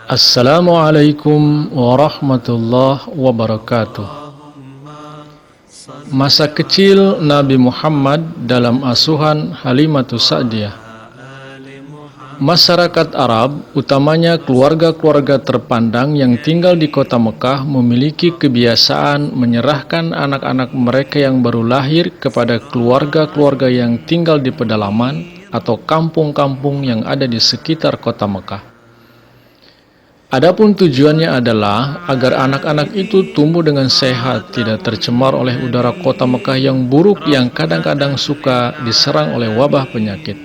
Assalamualaikum warahmatullahi wabarakatuh. Masa kecil Nabi Muhammad dalam asuhan Halimatus Sa'diyah. Masyarakat Arab, utamanya keluarga-keluarga terpandang yang tinggal di kota Mekah, memiliki kebiasaan menyerahkan anak-anak mereka yang baru lahir kepada keluarga-keluarga yang tinggal di pedalaman atau kampung-kampung yang ada di sekitar kota Mekah. Adapun tujuannya adalah agar anak-anak itu tumbuh dengan sehat, tidak tercemar oleh udara kota Mekah yang buruk yang kadang-kadang suka diserang oleh wabah penyakit.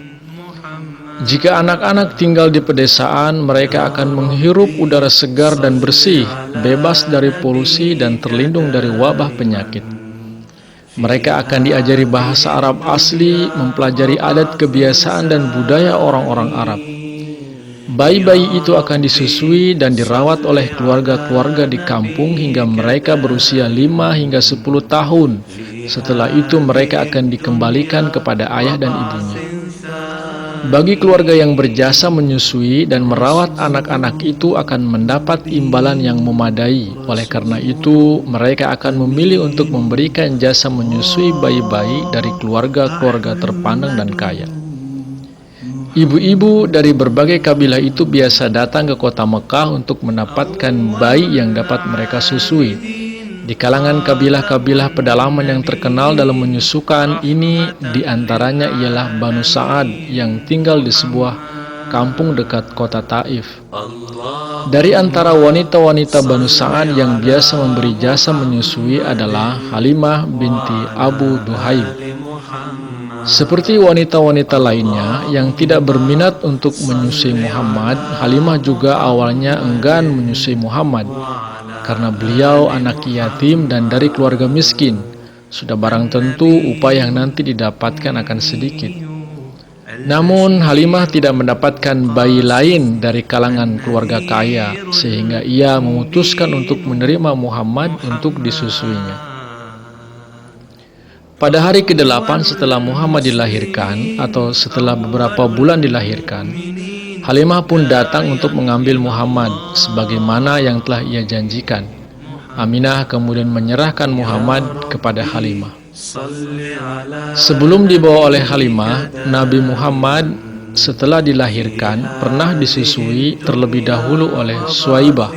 Jika anak-anak tinggal di pedesaan, mereka akan menghirup udara segar dan bersih, bebas dari polusi dan terlindung dari wabah penyakit. Mereka akan diajari bahasa Arab asli, mempelajari adat kebiasaan dan budaya orang-orang Arab. Bayi-bayi itu akan disusui dan dirawat oleh keluarga-keluarga di kampung hingga mereka berusia 5 hingga 10 tahun. Setelah itu mereka akan dikembalikan kepada ayah dan ibunya. Bagi keluarga yang berjasa menyusui dan merawat anak-anak itu akan mendapat imbalan yang memadai. Oleh karena itu, mereka akan memilih untuk memberikan jasa menyusui bayi-bayi dari keluarga-keluarga terpandang dan kaya. Ibu-ibu dari berbagai kabilah itu biasa datang ke kota Mekah untuk mendapatkan bayi yang dapat mereka susui. Di kalangan kabilah-kabilah pedalaman yang terkenal dalam menyusukan ini diantaranya ialah Banu Sa'ad yang tinggal di sebuah kampung dekat kota Taif. Dari antara wanita-wanita Banu Sa'ad yang biasa memberi jasa menyusui adalah Halimah binti Abu Duhaib. Seperti wanita-wanita lainnya yang tidak berminat untuk menyusui Muhammad, Halimah juga awalnya enggan menyusui Muhammad karena beliau anak yatim dan dari keluarga miskin. Sudah barang tentu upaya yang nanti didapatkan akan sedikit. Namun Halimah tidak mendapatkan bayi lain dari kalangan keluarga kaya, sehingga ia memutuskan untuk menerima Muhammad untuk disusuinya. Pada hari ke-8 setelah Muhammad dilahirkan atau setelah beberapa bulan dilahirkan, Halimah pun datang untuk mengambil Muhammad sebagaimana yang telah ia janjikan. Aminah kemudian menyerahkan Muhammad kepada Halimah. Sebelum dibawa oleh Halimah, Nabi Muhammad setelah dilahirkan pernah disusui terlebih dahulu oleh Suwaibah.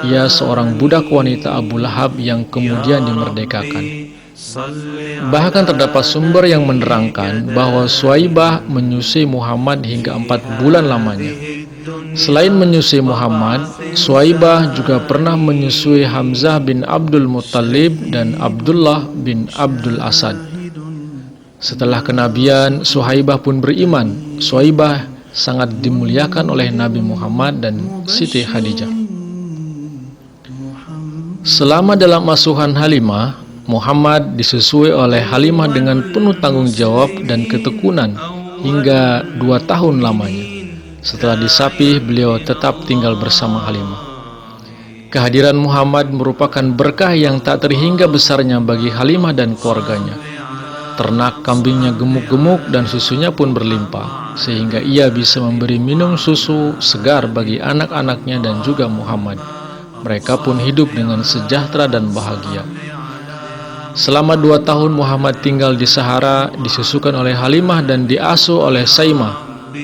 Ia seorang budak wanita Abu Lahab yang kemudian dimerdekakan. Bahkan terdapat sumber yang menerangkan bahwa Suwaibah menyusui Muhammad hingga 4 bulan lamanya. Selain menyusui Muhammad, Suwaibah juga pernah menyusui Hamzah bin Abdul Muttalib dan Abdullah bin Abdul Asad. Setelah kenabian, Suwaibah pun beriman. Suwaibah sangat dimuliakan oleh Nabi Muhammad dan Siti Khadijah. Selama dalam asuhan Halimah, Muhammad disusui oleh Halimah dengan penuh tanggung jawab dan ketekunan hingga 2 tahun lamanya. Setelah disapih, beliau tetap tinggal bersama Halimah. Kehadiran Muhammad merupakan berkah yang tak terhingga besarnya bagi Halimah dan keluarganya. Ternak kambingnya gemuk-gemuk dan susunya pun berlimpah, sehingga ia bisa memberi minum susu segar bagi anak-anaknya dan juga Muhammad. Mereka pun hidup dengan sejahtera dan bahagia. Selama 2 tahun Muhammad tinggal di Sahara, disusukan oleh Halimah dan diasuh oleh Saimah,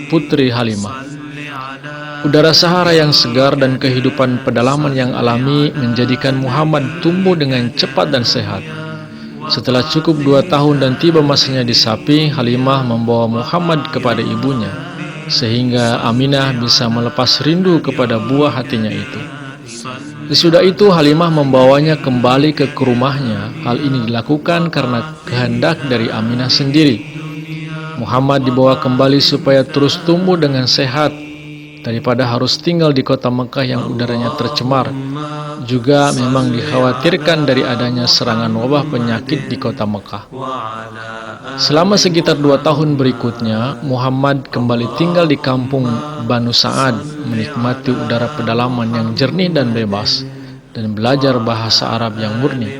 putri Halimah. Udara Sahara yang segar dan kehidupan pedalaman yang alami menjadikan Muhammad tumbuh dengan cepat dan sehat. Setelah cukup 2 tahun dan tiba masanya disapi, Halimah membawa Muhammad kepada ibunya, sehingga Aminah bisa melepas rindu kepada buah hatinya itu. Sesudah itu Halimah membawanya kembali ke rumahnya. Hal ini dilakukan karena kehendak dari Aminah sendiri. Muhammad dibawa kembali supaya terus tumbuh dengan sehat daripada harus tinggal di kota Mekah yang udaranya tercemar. Juga memang dikhawatirkan dari adanya serangan wabah penyakit di kota Mekah. Selama sekitar 2 tahun berikutnya, Muhammad kembali tinggal di kampung Banu Sa'ad, menikmati udara pedalaman yang jernih dan bebas, dan belajar bahasa Arab yang murni.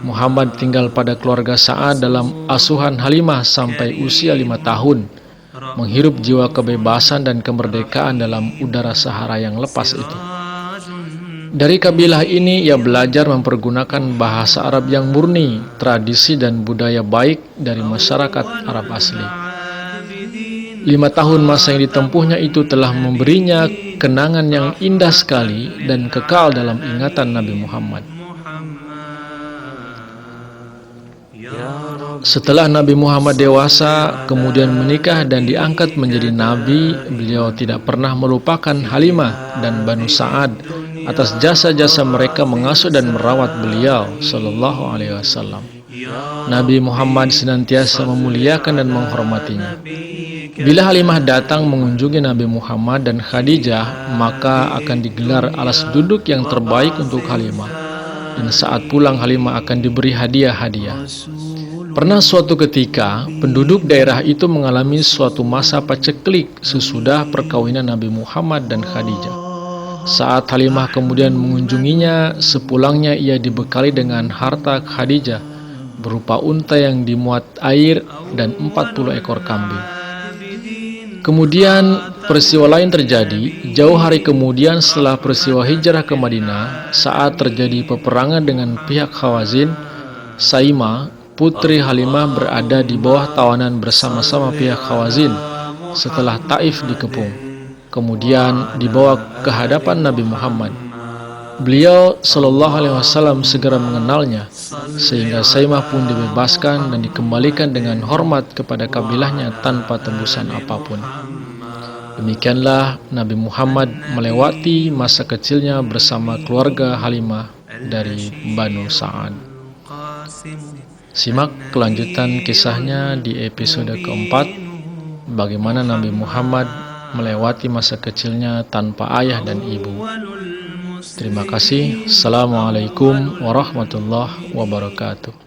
Muhammad tinggal pada keluarga Sa'ad dalam asuhan Halimah sampai usia 5 tahun. menghirup jiwa kebebasan dan kemerdekaan dalam udara Sahara yang lepas itu. Dari kabilah ini ia belajar mempergunakan bahasa Arab yang murni, tradisi dan budaya baik dari masyarakat Arab asli. 5 tahun masa yang ditempuhnya itu telah memberinya kenangan yang indah sekali dan kekal dalam ingatan Nabi Muhammad. Setelah Nabi Muhammad dewasa, kemudian menikah dan diangkat menjadi nabi, beliau tidak pernah melupakan Halimah dan Banu Sa'ad atas jasa-jasa mereka mengasuh dan merawat beliau sallallahu alaihi wasallam. Nabi Muhammad senantiasa memuliakan dan menghormatinya. Bila Halimah datang mengunjungi Nabi Muhammad dan Khadijah, maka akan digelar alas duduk yang terbaik untuk Halimah. Dan saat pulang Halimah akan diberi hadiah-hadiah. Pernah suatu ketika, penduduk daerah itu mengalami suatu masa paceklik sesudah perkawinan Nabi Muhammad dan Khadijah. Saat Halimah kemudian mengunjunginya, sepulangnya ia dibekali dengan harta Khadijah, berupa unta yang dimuat air dan 40 ekor kambing. Kemudian peristiwa lain terjadi, jauh hari kemudian setelah peristiwa hijrah ke Madinah, saat terjadi peperangan dengan pihak Hawazin, Saimah, putri Halimah berada di bawah tawanan bersama-sama pihak Hawazin setelah Taif dikepung, kemudian dibawa ke hadapan Nabi Muhammad. Beliau sallallahu alaihi wasallam segera mengenalnya, sehingga Saimah pun dibebaskan dan dikembalikan dengan hormat kepada kabilahnya tanpa tembusan apapun. Demikianlah Nabi Muhammad melewati masa kecilnya bersama keluarga Halimah dari Banu Sa'ad. Simak kelanjutan kisahnya di episode keempat, bagaimana Nabi Muhammad melewati masa kecilnya tanpa ayah dan ibu. Terima kasih. Assalamualaikum warahmatullahi wabarakatuh.